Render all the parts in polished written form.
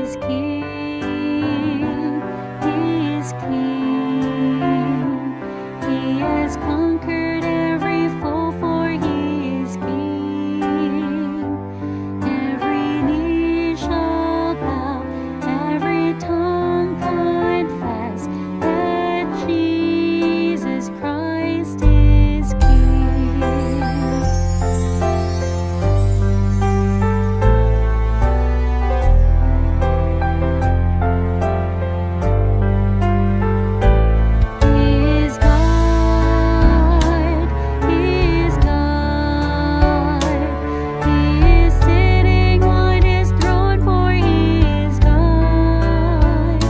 is King. He is King. He has conquered every foe, for He is King. Every knee shall bow, every tongue confess that Jesus Christ is King. He is God. He is God. He is sitting on His throne, for He is God.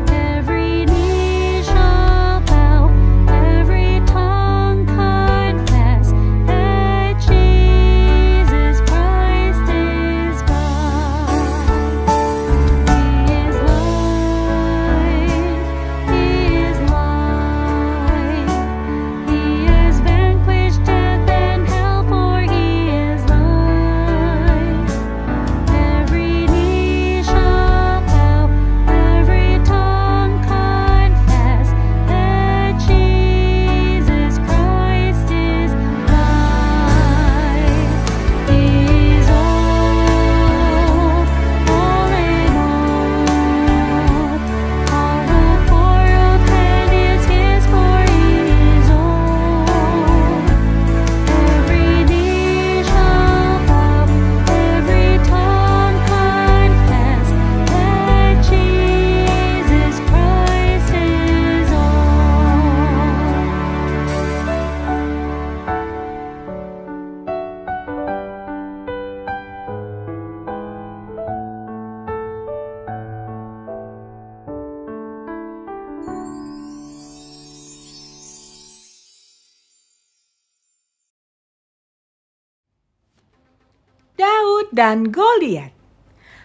Every knee shall bow, every tongue confess that Jesus Christ is God. He is life. He is life. He has vanquished death and hell, for He is life. Every knee shall bow, every tongue confess that Jesus Christ is life. He's all in all. All the poor of heaven is His, for He is all. Every knee shall bow, every tongue confess that Jesus Christ is Daud dan Goliat.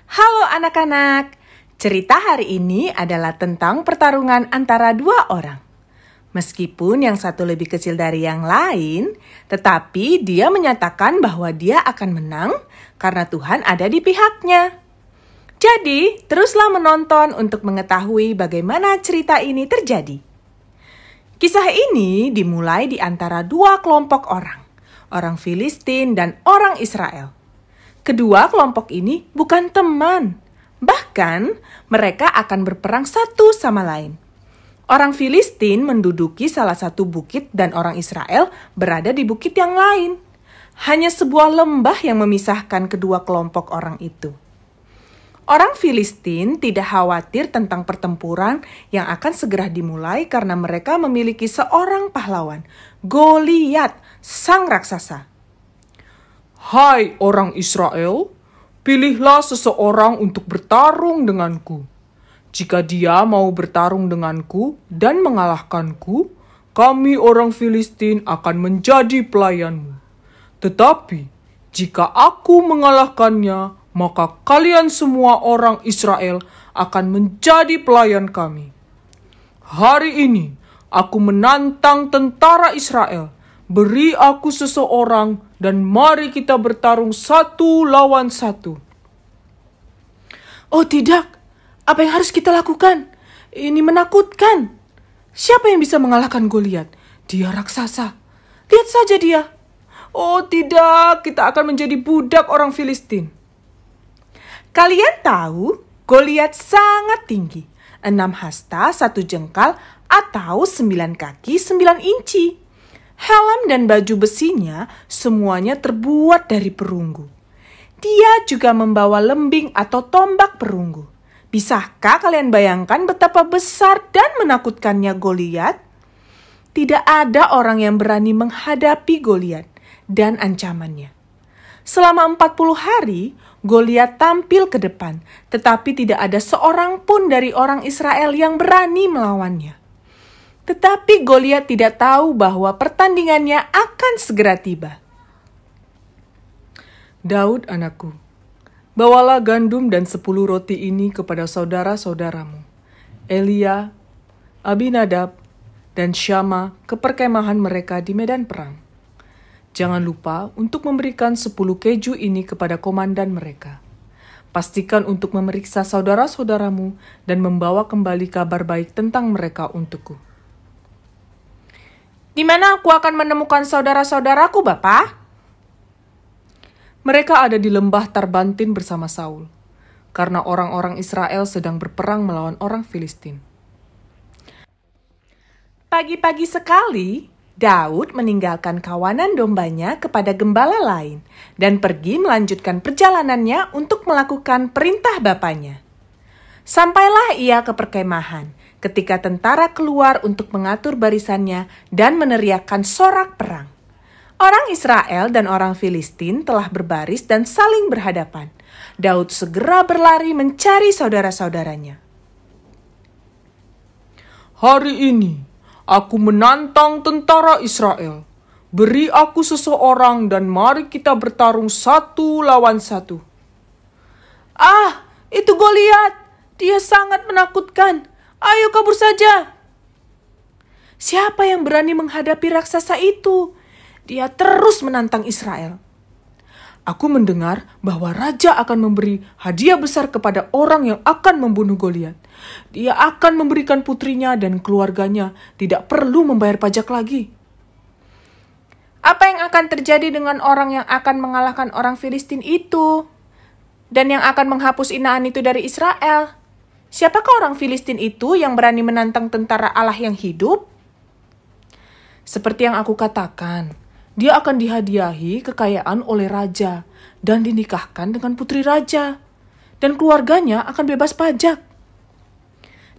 Halo anak-anak, cerita hari ini adalah tentang pertarungan antara dua orang. Meskipun yang satu lebih kecil dari yang lain, tetapi dia menyatakan bahwa dia akan menang karena Tuhan ada di pihaknya. Jadi, teruslah menonton untuk mengetahui bagaimana cerita ini terjadi. Kisah ini dimulai di antara dua kelompok orang Filistin dan orang Israel. Kedua kelompok ini bukan teman, bahkan mereka akan berperang satu sama lain. Orang Filistin menduduki salah satu bukit dan orang Israel berada di bukit yang lain. Hanya sebuah lembah yang memisahkan kedua kelompok orang itu. Orang Filistin tidak khawatir tentang pertempuran yang akan segera dimulai karena mereka memiliki seorang pahlawan, Goliat, sang raksasa. Hai orang Israel, pilihlah seseorang untuk bertarung denganku. Jika dia mau bertarung denganku dan mengalahkanku, kami orang Filistin akan menjadi pelayanmu. Tetapi, jika aku mengalahkannya, maka kalian semua orang Israel akan menjadi pelayan kami. Hari ini, aku menantang tentara Israel. Beri aku seseorang dan mari kita bertarung satu lawan satu. Oh tidak, apa yang harus kita lakukan? Ini menakutkan. Siapa yang bisa mengalahkan Goliat? Dia raksasa. Lihat saja dia. Oh tidak, kita akan menjadi budak orang Filistin. Kalian tahu, Goliat sangat tinggi. 6 hasta 1 jengkal atau 9 kaki 9 inci. Helm dan baju besinya semuanya terbuat dari perunggu. Dia juga membawa lembing atau tombak perunggu. Bisakah kalian bayangkan betapa besar dan menakutkannya Goliat? Tidak ada orang yang berani menghadapi Goliat dan ancamannya. Selama 40 hari, Goliat tampil ke depan, tetapi tidak ada seorang pun dari orang Israel yang berani melawannya. Tetapi Goliat tidak tahu bahwa pertandingannya akan segera tiba. Daud anakku, bawalah gandum dan 10 roti ini kepada saudara-saudaramu, Elia, Abinadab, dan Syama ke perkemahan mereka di medan perang. Jangan lupa untuk memberikan 10 keju ini kepada komandan mereka. Pastikan untuk memeriksa saudara-saudaramu dan membawa kembali kabar baik tentang mereka untukku." "Di mana aku akan menemukan saudara-saudaraku, Bapa?" "Mereka ada di lembah Tarbantin bersama Saul, karena orang-orang Israel sedang berperang melawan orang Filistin." Pagi-pagi sekali, Daud meninggalkan kawanan dombanya kepada gembala lain dan pergi melanjutkan perjalanannya untuk melakukan perintah bapaknya. Sampailah ia ke perkemahan ketika tentara keluar untuk mengatur barisannya dan meneriakkan sorak perang. Orang Israel dan orang Filistin telah berbaris dan saling berhadapan. Daud segera berlari mencari saudara-saudaranya. "Hari ini aku menantang tentara Israel. Beri aku seseorang dan mari kita bertarung 1 lawan 1. "Ah, itu Goliat. Dia sangat menakutkan. Ayo kabur saja." "Siapa yang berani menghadapi raksasa itu? Dia terus menantang Israel." "Aku mendengar bahwa raja akan memberi hadiah besar kepada orang yang akan membunuh Goliat. Dia akan memberikan putrinya dan keluarganya tidak perlu membayar pajak lagi." "Apa yang akan terjadi dengan orang yang akan mengalahkan orang Filistin itu? Dan yang akan menghapus inaan itu dari Israel? Siapakah orang Filistin itu yang berani menantang tentara Allah yang hidup?" "Seperti yang aku katakan, dia akan dihadiahi kekayaan oleh raja dan dinikahkan dengan putri raja. Dan keluarganya akan bebas pajak."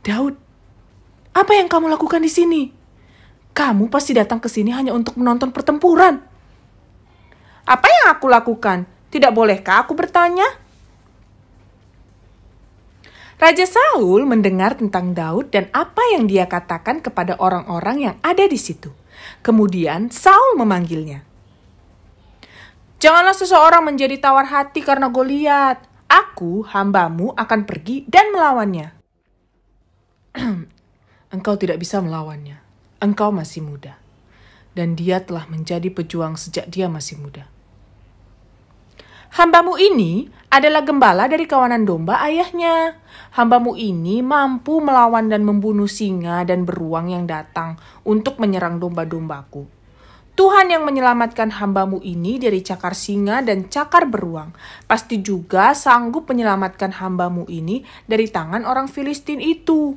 "Daud, apa yang kamu lakukan di sini? Kamu pasti datang ke sini hanya untuk menonton pertempuran." "Apa yang aku lakukan? Tidak bolehkah aku bertanya?" Raja Saul mendengar tentang Daud dan apa yang dia katakan kepada orang-orang yang ada di situ. Kemudian Saul memanggilnya. "Janganlah seseorang menjadi tawar hati karena Goliat. Aku, hambamu, akan pergi dan melawannya." "Engkau tidak bisa melawannya. Engkau masih muda. Dan dia telah menjadi pejuang sejak dia masih muda." "Hambamu ini adalah gembala dari kawanan domba ayahnya. Hambamu ini mampu melawan dan membunuh singa dan beruang yang datang untuk menyerang domba-dombaku. Tuhan yang menyelamatkan hambamu ini dari cakar singa dan cakar beruang, pasti juga sanggup menyelamatkan hambamu ini dari tangan orang Filistin itu."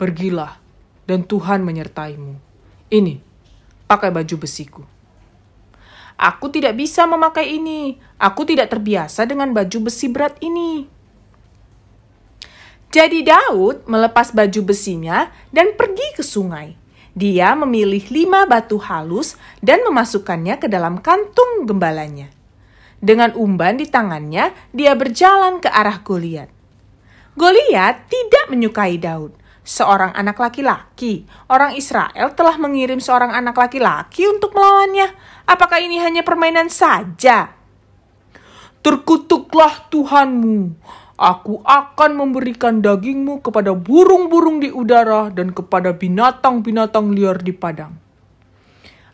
"Pergilah, dan Tuhan menyertaimu. Ini, pakai baju besiku." "Aku tidak bisa memakai ini. Aku tidak terbiasa dengan baju besi berat ini." Jadi Daud melepas baju besinya dan pergi ke sungai. Dia memilih 5 batu halus dan memasukkannya ke dalam kantung gembalanya. Dengan umban di tangannya, dia berjalan ke arah Goliat. Goliat tidak menyukai Daud, seorang anak laki-laki. Orang Israel telah mengirim seorang anak laki-laki untuk melawannya. Apakah ini hanya permainan saja? "Terkutuklah Tuhanmu. Aku akan memberikan dagingmu kepada burung-burung di udara dan kepada binatang-binatang liar di padang."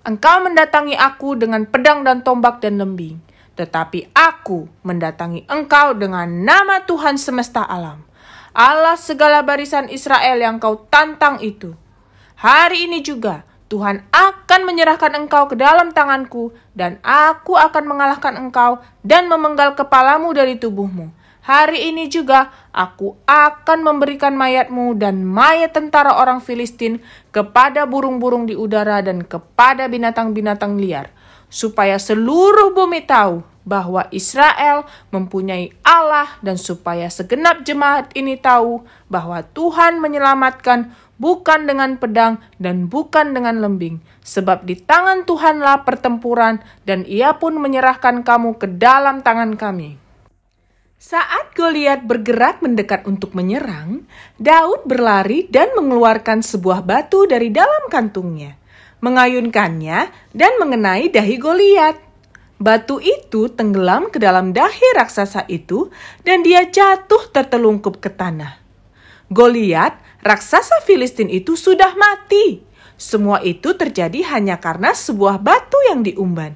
"Engkau mendatangi aku dengan pedang dan tombak dan lembing, tetapi aku mendatangi engkau dengan nama Tuhan semesta alam, Allah segala barisan Israel yang kau tantang itu. Hari ini juga Tuhan akan menyerahkan engkau ke dalam tanganku, dan aku akan mengalahkan engkau dan memenggal kepalamu dari tubuhmu. Hari ini juga aku akan memberikan mayatmu dan mayat tentara orang Filistin kepada burung-burung di udara dan kepada binatang-binatang liar, supaya seluruh bumi tahu bahwa Israel mempunyai Allah, dan supaya segenap jemaat ini tahu bahwa Tuhan menyelamatkan bukan dengan pedang dan bukan dengan lembing, sebab di tangan Tuhanlah pertempuran, dan Ia pun menyerahkan kamu ke dalam tangan kami." Saat Goliat bergerak mendekat untuk menyerang, Daud berlari dan mengeluarkan sebuah batu dari dalam kantungnya, mengayunkannya dan mengenai dahi Goliat. Batu itu tenggelam ke dalam dahi raksasa itu dan dia jatuh tertelungkup ke tanah. Goliat, raksasa Filistin itu sudah mati. Semua itu terjadi hanya karena sebuah batu yang diumban.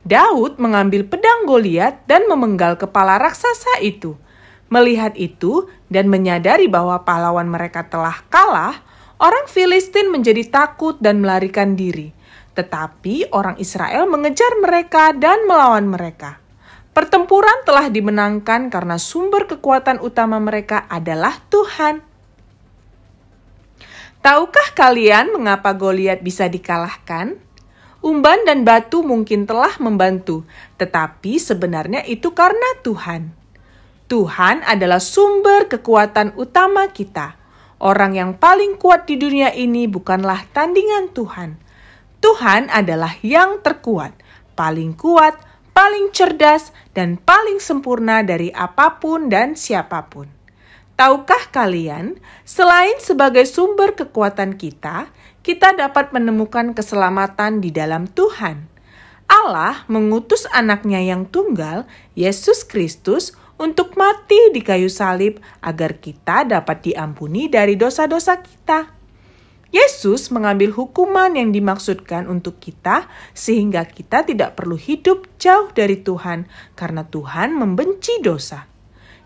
Daud mengambil pedang Goliat dan memenggal kepala raksasa itu. Melihat itu dan menyadari bahwa pahlawan mereka telah kalah, orang Filistin menjadi takut dan melarikan diri. Tetapi orang Israel mengejar mereka dan melawan mereka. Pertempuran telah dimenangkan karena sumber kekuatan utama mereka adalah Tuhan. Tahukah kalian mengapa Goliat bisa dikalahkan? Umban dan batu mungkin telah membantu, tetapi sebenarnya itu karena Tuhan. Tuhan adalah sumber kekuatan utama kita. Orang yang paling kuat di dunia ini bukanlah tandingan Tuhan. Tuhan adalah yang terkuat, paling cerdas, dan paling sempurna dari apapun dan siapapun. Tahukah kalian, selain sebagai sumber kekuatan kita dapat menemukan keselamatan di dalam Tuhan. Allah mengutus anaknya yang tunggal, Yesus Kristus, untuk mati di kayu salib agar kita dapat diampuni dari dosa-dosa kita. Yesus mengambil hukuman yang dimaksudkan untuk kita sehingga kita tidak perlu hidup jauh dari Tuhan karena Tuhan membenci dosa.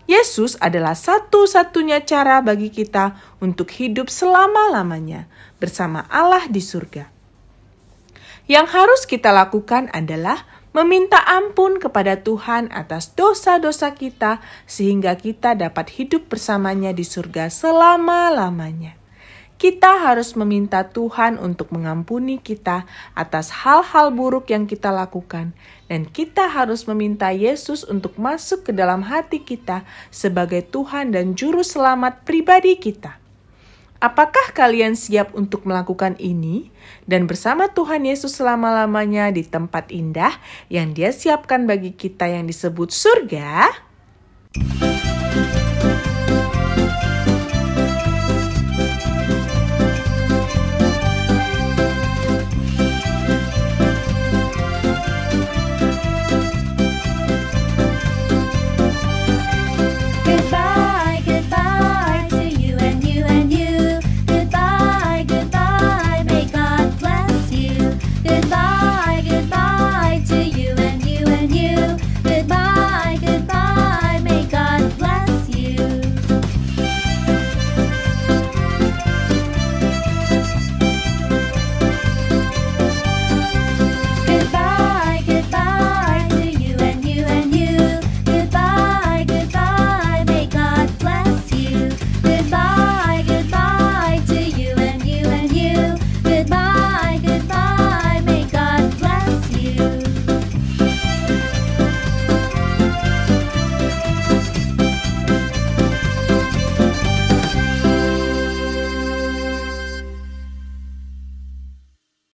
Yesus adalah satu-satunya cara bagi kita untuk hidup selama-lamanya bersama Allah di surga. Yang harus kita lakukan adalah meminta ampun kepada Tuhan atas dosa-dosa kita sehingga kita dapat hidup bersamanya di surga selama-lamanya. Kita harus meminta Tuhan untuk mengampuni kita atas hal-hal buruk yang kita lakukan. Dan kita harus meminta Yesus untuk masuk ke dalam hati kita sebagai Tuhan dan Juru Selamat pribadi kita. Apakah kalian siap untuk melakukan ini? Dan bersama Tuhan Yesus selama-lamanya di tempat indah yang Dia siapkan bagi kita yang disebut surga?